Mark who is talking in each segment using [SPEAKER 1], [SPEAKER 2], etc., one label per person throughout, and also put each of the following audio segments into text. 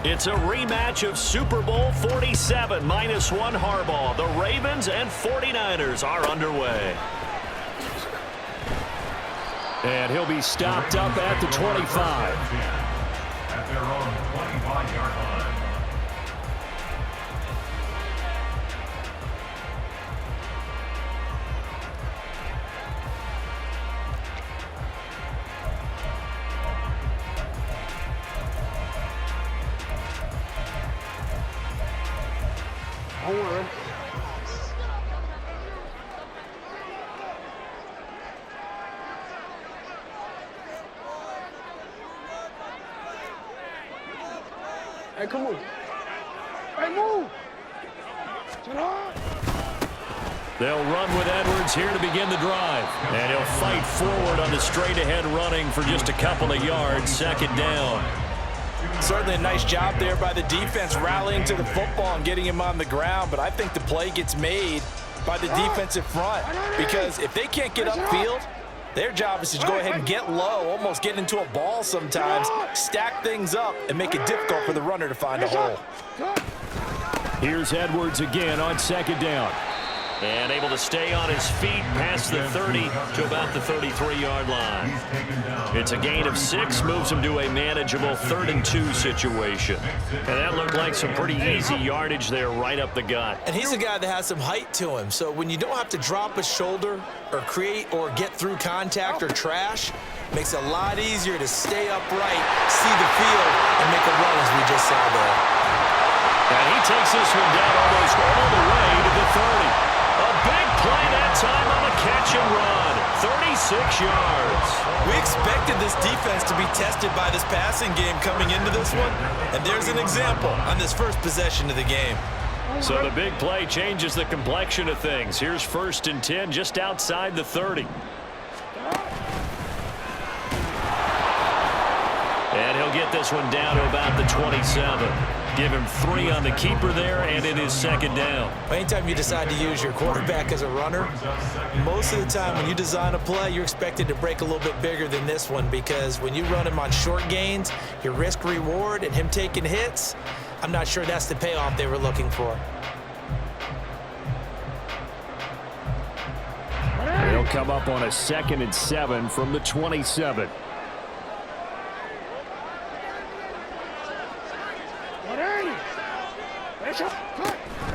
[SPEAKER 1] It's a rematch of Super Bowl 47 -1 Harbaugh. The Ravens and 49ers are underway.
[SPEAKER 2] And he'll be stopped up at the 25.
[SPEAKER 3] At their own 25-yard line.
[SPEAKER 4] Hey, come on. Hey, move.
[SPEAKER 2] They'll run with Edwards here to begin the drive. And he'll fight forward on the straight-ahead running for just a couple of yards. Second down.
[SPEAKER 5] Certainly a nice job there by the defense rallying to the football and getting him on the ground. But I think the play gets made by the defensive front, because if they can't get upfield, their job is to go ahead and get low, almost get into a ball sometimes, stack things up, and make it difficult for the runner to find a hole.
[SPEAKER 2] Here's Edwards again on second down.
[SPEAKER 1] And able to stay on his feet past the 30 to about the 33-yard line. It's a gain of 6, moves him to a manageable 3rd and 2 situation. And that looked like some pretty easy yardage there right up the gut.
[SPEAKER 5] And he's a guy that has some height to him, so when you don't have to drop a shoulder or create or get through contact or trash, makes it a lot easier to stay upright, see the field, and make a run as we just saw there.
[SPEAKER 1] And he takes this one down almost all the way to the 30. A big play that time on the catch and run. 36 yards.
[SPEAKER 5] We expected this defense to be tested by this passing game coming into this one, and there's an example on this first possession of the game.
[SPEAKER 2] So the big play changes the complexion of things. Here's 1st and 10 just outside the 30.
[SPEAKER 1] And he'll get this one down to about the 27. Give him 3 on the keeper there, and it is 2nd down.
[SPEAKER 5] Anytime you decide to use your quarterback as a runner, most of the time when you design a play, you're expected to break a little bit bigger than this one, because when you run him on short gains, your risk-reward and him taking hits, I'm not sure that's the payoff they were looking for.
[SPEAKER 2] They'll come up on a 2nd and 7 from the 27.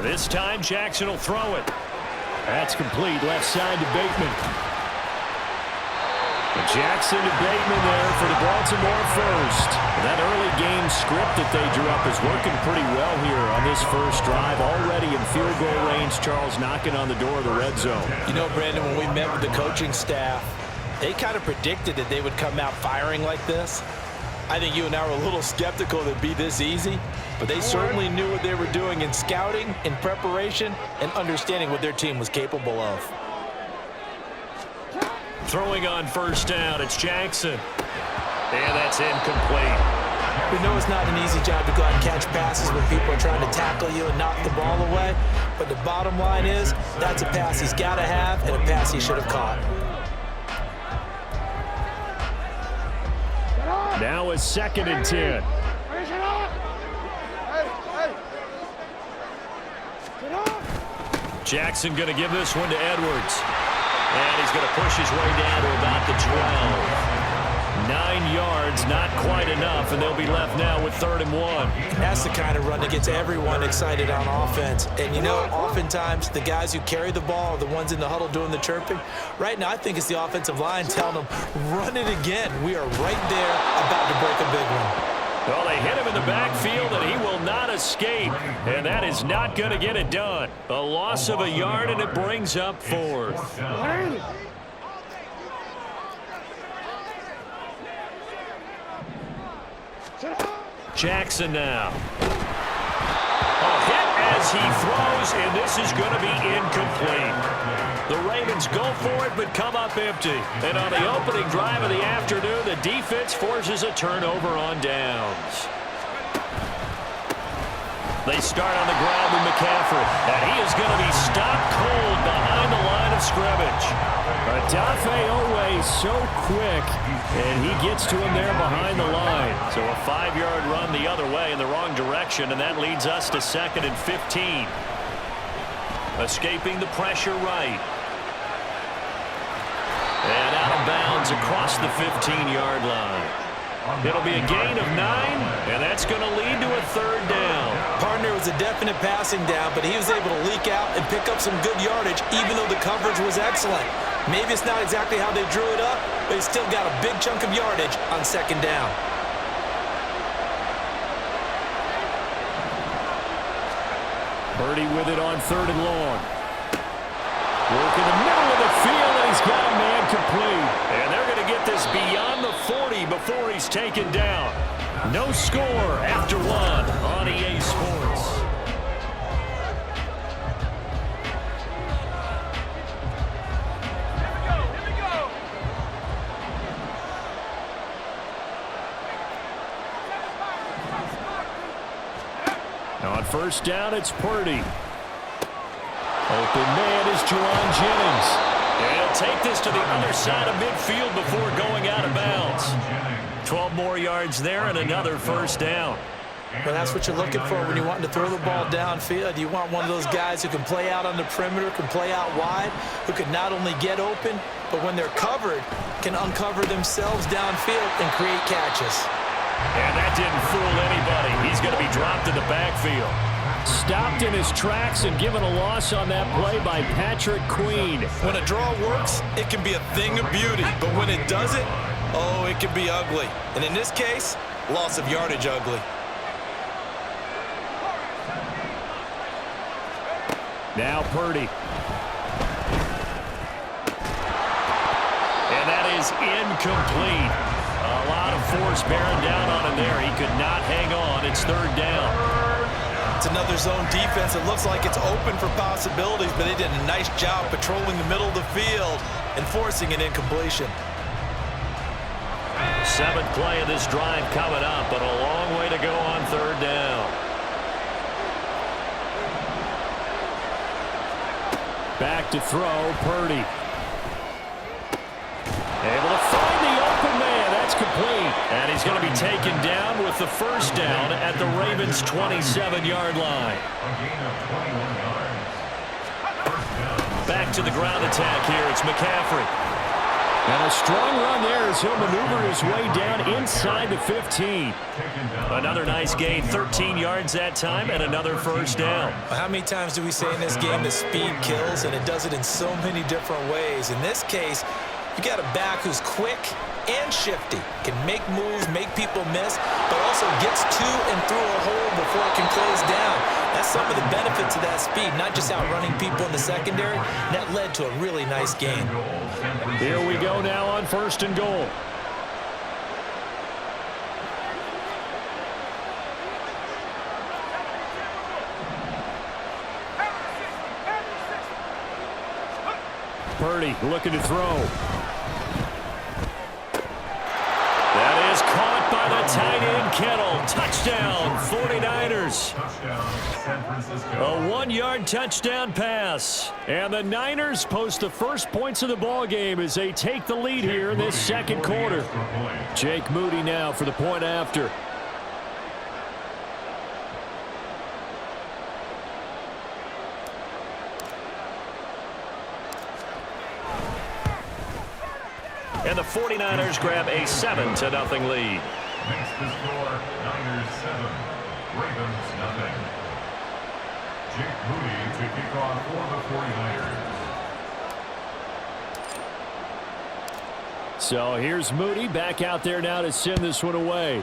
[SPEAKER 2] This time Jackson will throw it. That's complete, left side to Bateman. Jackson to Bateman there for the Baltimore first. That early game script that they drew up is working pretty well here on this first drive. Already in field goal range, Charles knocking on the door of the red zone.
[SPEAKER 5] You know, Brandon, when we met with the coaching staff, they kind of predicted that they would come out firing like this. I think you and I were a little skeptical that it'd be this easy, but they certainly knew what they were doing in scouting, in preparation, and understanding what their team was capable of.
[SPEAKER 2] Throwing on 1st down, it's Jackson. And that's incomplete.
[SPEAKER 5] We know it's not an easy job to go out and catch passes when people are trying to tackle you and knock the ball away, but the bottom line is that's a pass he's got to have and a pass he should have caught.
[SPEAKER 2] Now it's 2nd and 10. Jackson going to give this one to Edwards.
[SPEAKER 1] And he's going to push his way down to about the 12.
[SPEAKER 2] 9 yards, not quite enough, and they'll be left now with 3rd and 1.
[SPEAKER 5] That's the kind of run that gets everyone excited on offense. And, you know, oftentimes the guys who carry the ball are the ones in the huddle doing the chirping. Right now, I think it's the offensive line telling them, run it again. We are right there about to break a big one.
[SPEAKER 2] Well, they hit him in the backfield, and he will not escape. And that is not going to get it done. A loss of a yard, and it brings up 4th. Jackson now. A hit as he throws, and this is going to be incomplete. The Ravens go for it, but come up empty. And on the opening drive of the afternoon, the defense forces a turnover on downs. They start on the ground with McCaffrey, and he is going to be stopped cold behind the line of scrimmage.
[SPEAKER 1] Anotha always so quick, and he gets to him there behind the line.
[SPEAKER 2] So a 5-yard run the other way in the wrong direction, and that leads us to 2nd and 15. Escaping the pressure right. And out of bounds across the 15-yard line. It'll be a gain of 9, and that's going to lead to a 3rd down.
[SPEAKER 5] Partner was a definite passing down, but he was able to leak out and pick up some good yardage, even though the coverage was excellent. Maybe it's not exactly how they drew it up, but he still got a big chunk of yardage on 2nd down.
[SPEAKER 1] Purdy with it on 3rd and long. Work in the middle of the field, and he's got a man complete.
[SPEAKER 2] And they're going to get this beyond the 40 before he's taken down. No score after 1 on EA Sports.
[SPEAKER 1] On 1st down, it's Purdy. Open man is Juwan Jennings.
[SPEAKER 2] And he'll take this to the other side of midfield before going out of bounds. 12 more yards there and another 1st down.
[SPEAKER 5] Well, that's what you're looking for when you're wanting to throw the ball downfield. You want one of those guys who can play out on the perimeter, can play out wide, who can not only get open, but when they're covered, can uncover themselves downfield and create catches.
[SPEAKER 2] And that didn't fool anybody. He's going to be dropped in the backfield.
[SPEAKER 1] Stopped in his tracks and given a loss on that play by Patrick Queen.
[SPEAKER 5] When a draw works, it can be a thing of beauty. But when it doesn't, oh, it can be ugly. And in this case, loss of yardage ugly.
[SPEAKER 1] Now Purdy.
[SPEAKER 2] And that is incomplete. A lot of force bearing down on him there. He could not hang on. It's 3rd down.
[SPEAKER 5] It's another zone defense. It looks like it's open for possibilities, but they did a nice job patrolling the middle of the field and forcing an incompletion.
[SPEAKER 2] 7th play of this drive coming up, but a long way to go on 3rd down.
[SPEAKER 1] Back to throw, Purdy. Able to find the open man. That's complete.
[SPEAKER 2] And he's going to be taken down with the 1st down at the Ravens' 27-yard line. Back to the ground attack here. It's McCaffrey.
[SPEAKER 1] And a strong run there as he'll maneuver his way down inside the 15.
[SPEAKER 2] Another nice gain, 13 yards that time, and another 1st down.
[SPEAKER 5] How many times do we say in this game that speed kills, and it does it in so many different ways? In this case, you got a back who's quick and shifty, can make moves, make people miss, but also gets to and through a hole before it can close down. That's some of the benefits of that speed, not just outrunning people in the secondary. That led to a really nice game.
[SPEAKER 1] Here we go now on 1st and goal. Purdy looking to throw.
[SPEAKER 2] That is caught by the tight end, Kittle. Touchdown, 49ers. A 1-yard touchdown pass. And the Niners post the first points of the ball game as they take the lead here in this 2nd quarter.
[SPEAKER 1] Jake Moody now for the point after.
[SPEAKER 2] And the 49ers grab a 7-0 lead.
[SPEAKER 3] Makes the score Niners 7, Ravens 0. Jake Moody to kick off for the 49ers.
[SPEAKER 1] So here's Moody back out there now to send this one away.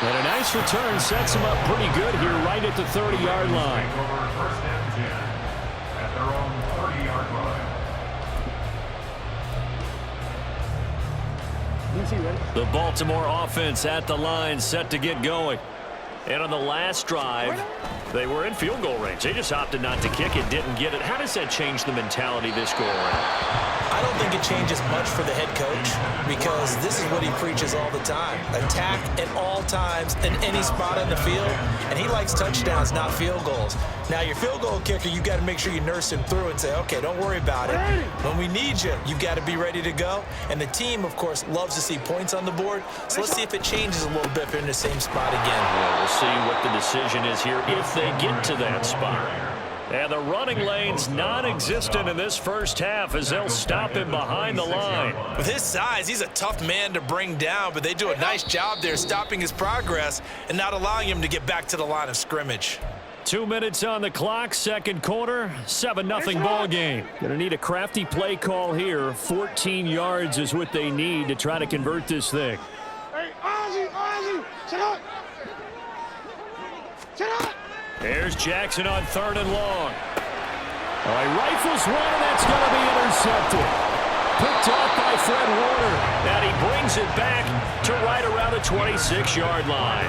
[SPEAKER 1] And a nice return sets him up pretty good here right at the 30-yard line.
[SPEAKER 3] Over 1st and 10 at their own 30-yard line.
[SPEAKER 2] The Baltimore offense at the line set to get going. And on the last drive, They were in field goal range. They just opted not to kick it, didn't get it. How does that change the mentality this go around?
[SPEAKER 5] I don't think it changes much for the head coach because this is what he preaches all the time. Attack at all times in any spot on the field, and he likes touchdowns, not field goals. Now, your field goal kicker, you got to make sure you nurse him through and say, okay, don't worry about it. When we need you, you got to be ready to go. And the team, of course, loves to see points on the board. So let's see if it changes a little bit if they're in the same spot again.
[SPEAKER 2] Well, we'll see what the decision is here if they get to that spot. And the running lane's non-existent in this first half as they'll stop him behind the line.
[SPEAKER 5] With his size, he's a tough man to bring down, but they do a nice job there stopping his progress and not allowing him to get back to the line of scrimmage.
[SPEAKER 2] 2 minutes on the clock, second quarter, 7-0 ball game. Gonna need a crafty play call here. 14 yards is what they need to try to convert this thing.
[SPEAKER 4] Hey, Ozzy, sit up. Sit up.
[SPEAKER 2] There's Jackson on 3rd and long. Oh, he rifles one, and that's going to be intercepted. Picked off by Fred Warner. And he brings it back to right around the 26-yard line.